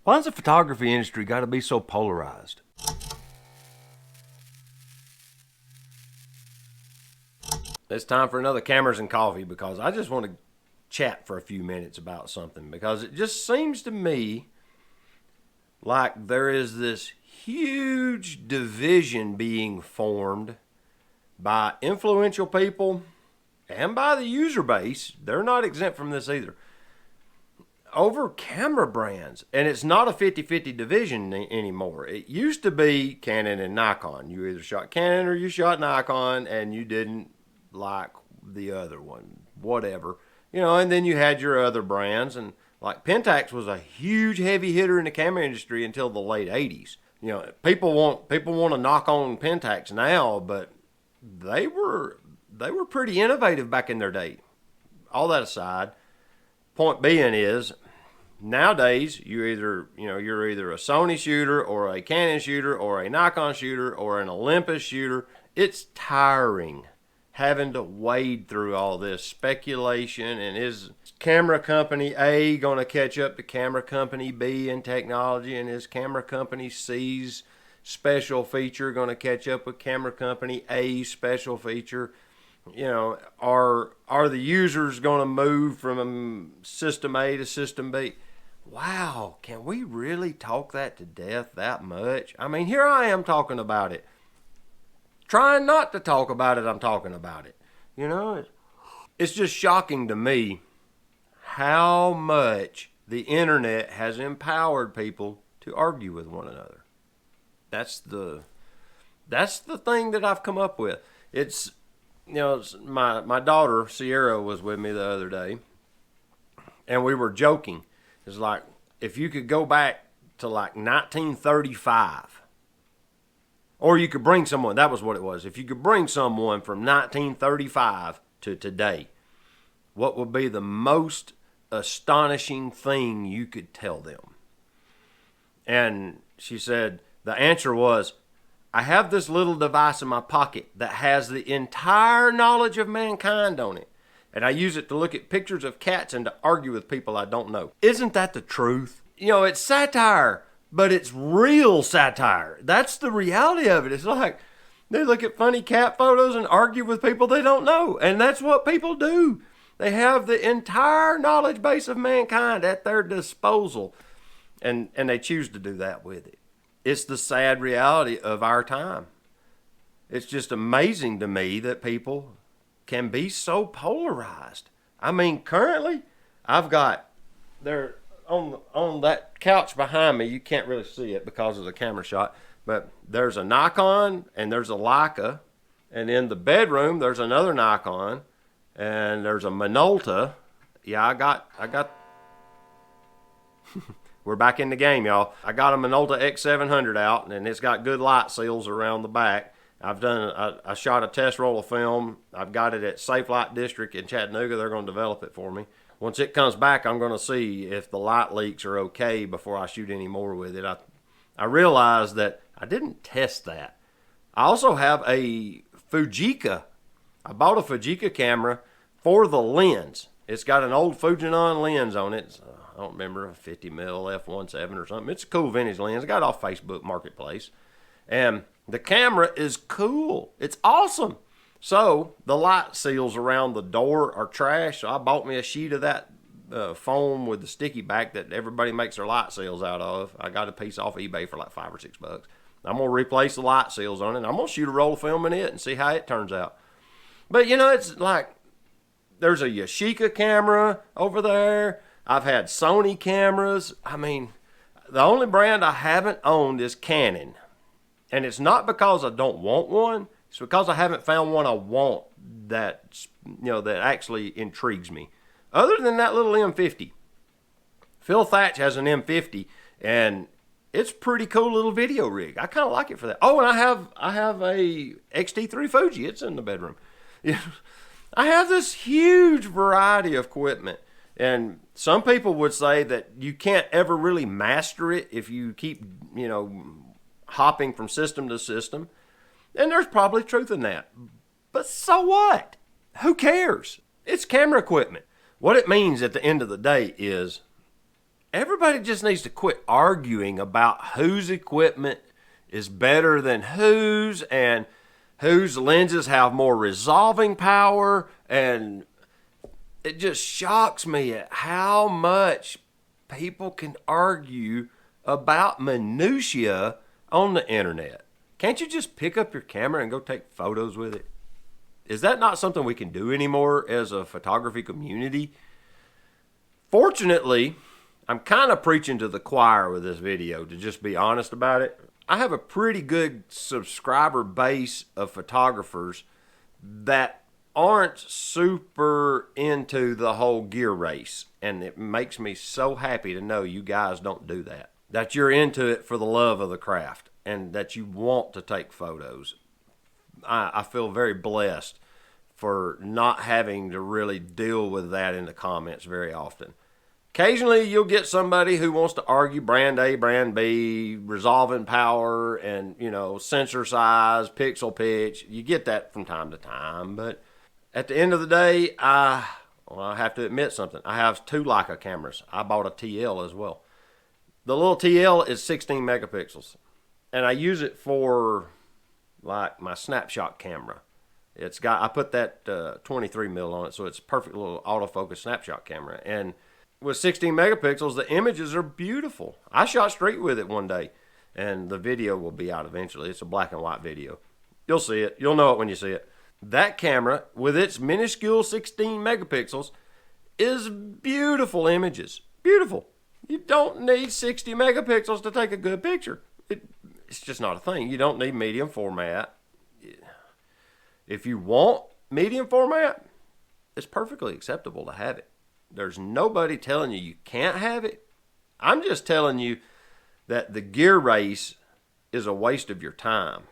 Why's the photography industry got to be so polarized? It's time for another Cameras and Coffee because I just want to chat for a few minutes about something because it just seems to me like there is this huge division being formed by influential people and by the user base. They're not exempt from this either. Over camera brands, and it's not a 50-50 division anymore. It used to be Canon and Nikon. You either shot Canon or you shot Nikon, and you didn't like the other one, whatever. And then you had your other brands, and like Pentax was a huge heavy hitter in the camera industry until the late 80s. People want to knock on Pentax now, but they were pretty innovative back in their day. All that aside, point being is, nowadays you're either a Sony shooter or a Canon shooter or a Nikon shooter or an Olympus shooter. It's tiring having to wade through all this speculation, and is camera company A going to catch up to camera company B in technology, and is camera company C's special feature going to catch up with camera company A's special feature? Are the users going to move from system A to system B? Wow, can we really talk that to death that much? I mean, here I am talking about it. Trying not to talk about it, I'm talking about it. It's just shocking to me how much the internet has empowered people to argue with one another. That's the thing that I've come up with. It's my daughter Sierra was with me the other day, and we were joking. It's like, if you could go back to like 1935, or you could bring someone, that was what it was. If you could bring someone from 1935 to today, what would be the most astonishing thing you could tell them? And she said, the answer was, I have this little device in my pocket that has the entire knowledge of mankind on it. And I use it to look at pictures of cats and to argue with people I don't know. Isn't that the truth? It's satire, but it's real satire. That's the reality of it. It's like they look at funny cat photos and argue with people they don't know. And that's what people do. They have the entire knowledge base of mankind at their disposal. And they choose to do that with it. It's the sad reality of our time. It's just amazing to me that people can be so polarized. I mean, currently, I've got there on that couch behind me. You can't really see it because of the camera shot, but there's a Nikon and there's a Leica, and in the bedroom there's another Nikon, and there's a Minolta. Yeah, I got. We're back in the game, y'all. I got a Minolta X700 out, and it's got good light seals around the back. I shot a test roll of film. I've got it at Safe Light District in Chattanooga. They're going to develop it for me. Once it comes back, I'm going to see if the light leaks are okay before I shoot any more with it. I realized that I didn't test that. I also have a Fujica. I bought a Fujica camera for the lens. It's got an old Fujinon lens on it. I don't remember, a 50 mil f1.7 or something. It's a cool vintage lens. I got it off Facebook Marketplace. And the camera is cool. It's awesome. So the light seals around the door are trash. So I bought me a sheet of that foam with the sticky back that everybody makes their light seals out of. I got a piece off eBay for like $5 or $6. I'm going to replace the light seals on it. And I'm going to shoot a roll of film in it and see how it turns out. But it's like, there's a Yashica camera over there. I've had Sony cameras. I mean, the only brand I haven't owned is Canon. And it's not because I don't want one. It's because I haven't found one I want that actually intrigues me. Other than that little M50. Phil Thatch has an M50, and it's a pretty cool little video rig. I kind of like it for that. Oh, and I have a XT3 Fuji. It's in the bedroom. I have this huge variety of equipment. And some people would say that you can't ever really master it if you keep, hopping from system to system. And there's probably truth in that. But so what? Who cares? It's camera equipment. What it means at the end of the day is everybody just needs to quit arguing about whose equipment is better than whose, and whose lenses have more resolving power. And it just shocks me at how much people can argue about minutia on the internet. Can't you just pick up your camera and go take photos with it? Is that not something we can do anymore as a photography community? Fortunately, I'm kind of preaching to the choir with this video, to just be honest about it. I have a pretty good subscriber base of photographers that aren't super into the whole gear race. And it makes me so happy to know you guys don't do that. That you're into it for the love of the craft and that you want to take photos. I feel very blessed for not having to really deal with that in the comments very often. Occasionally you'll get somebody who wants to argue brand A, brand B, resolving power, and, sensor size, pixel pitch. You get that from time to time, but at the end of the day, I have to admit something. I have 2 Leica cameras. I bought a TL as well. The little TL is 16 megapixels, and I use it for like my snapshot camera. I put that 23 mil on it, so it's a perfect little autofocus snapshot camera. And with 16 megapixels, the images are beautiful. I shot street with it one day, and the video will be out eventually. It's a black and white video. You'll see it. You'll know it when you see it. That camera, with its minuscule 16 megapixels, is beautiful images. Beautiful. You don't need 60 megapixels to take a good picture. It's just not a thing. You don't need medium format. If you want medium format, it's perfectly acceptable to have it. There's nobody telling you can't have it. I'm just telling you that the gear race is a waste of your time.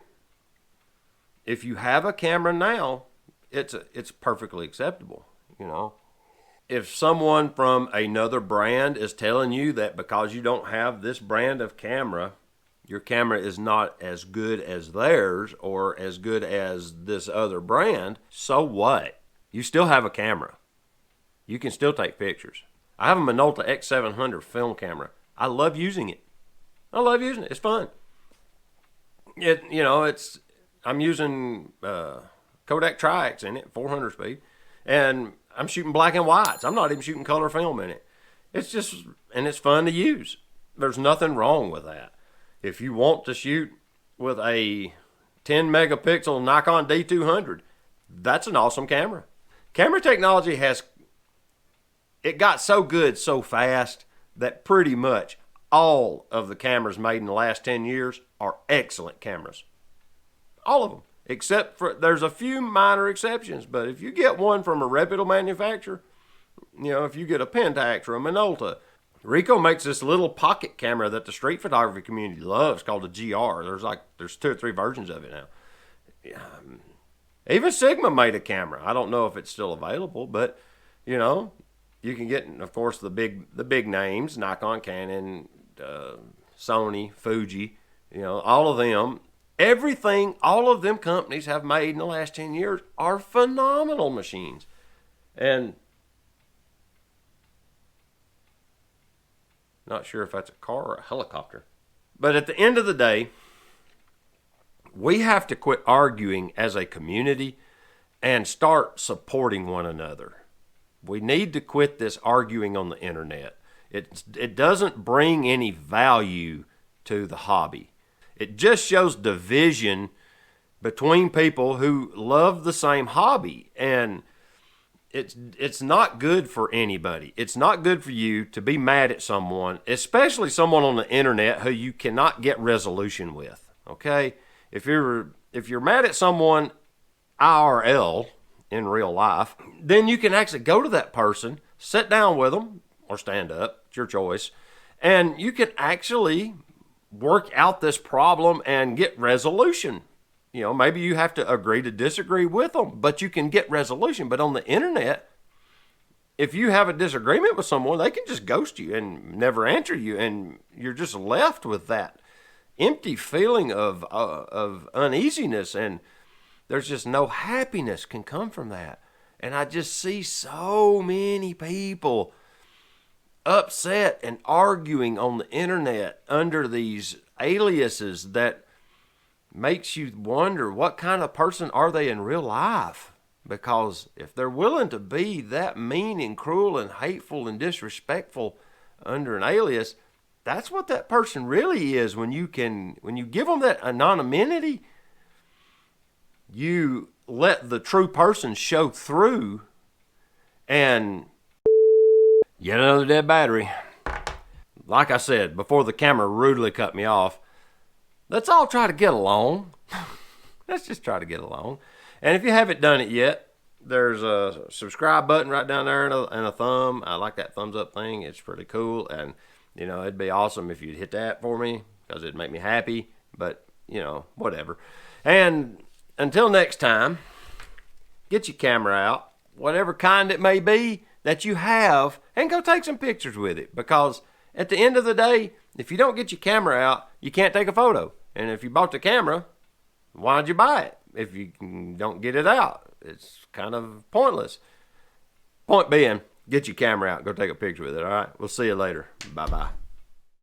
If you have a camera now, it's perfectly acceptable, If someone from another brand is telling you that because you don't have this brand of camera, your camera is not as good as theirs or as good as this other brand, so what? You still have a camera. You can still take pictures. I have a Minolta X700 film camera. I love using it. It's fun. I'm using Kodak Tri-X in it, 400 speed, and I'm shooting black and whites. I'm not even shooting color film in it. It's fun to use. There's nothing wrong with that. If you want to shoot with a 10 megapixel Nikon D200, that's an awesome camera. Camera technology it got so good so fast that pretty much all of the cameras made in the last 10 years are excellent cameras. All of them. Except for, there's a few minor exceptions, but if you get one from a reputable manufacturer, if you get a Pentax or a Minolta, Ricoh makes this little pocket camera that the street photography community loves called the GR. There's 2 or 3 versions of it now. Even Sigma made a camera. I don't know if it's still available, but you can get, of course, the big names, Nikon, Canon, Sony, Fuji, all of them. Everything all of them companies have made in the last 10 years are phenomenal machines. And not sure if that's a car or a helicopter. But at the end of the day, we have to quit arguing as a community and start supporting one another. We need to quit this arguing on the internet. It doesn't bring any value to the hobby. It just shows division between people who love the same hobby, and it's not good for anybody. It's not good for you to be mad at someone, especially someone on the internet who you cannot get resolution with. Okay? If you're mad at someone IRL in real life, then you can actually go to that person, sit down with them, or stand up, it's your choice, and you can actually work out this problem and get resolution. Maybe you have to agree to disagree with them, but you can get resolution. But on the internet, if you have a disagreement with someone, they can just ghost you and never answer you, and you're just left with that empty feeling of uneasiness, and there's just no happiness can come from that. And I just see so many people upset and arguing on the internet under these aliases that makes you wonder what kind of person are they in real life. Because if they're willing to be that mean and cruel and hateful and disrespectful under an alias, that's what that person really is. When you give them that anonymity, you let the true person show through. And yet another dead battery. Like I said, before the camera rudely cut me off, let's all try to get along. Let's just try to get along. And if you haven't done it yet, there's a subscribe button right down there and a thumb. I like that thumbs up thing. It's pretty cool. And, it'd be awesome if you'd hit that for me because it'd make me happy. But, whatever. And until next time, get your camera out, whatever kind it may be that you have, and go take some pictures with it. Because at the end of the day, if you don't get your camera out, you can't take a photo. And if you bought the camera, why'd you buy it if you don't get it out? It's kind of pointless. Point being, get your camera out. Go take a picture with it, all right? We'll see you later. Bye-bye.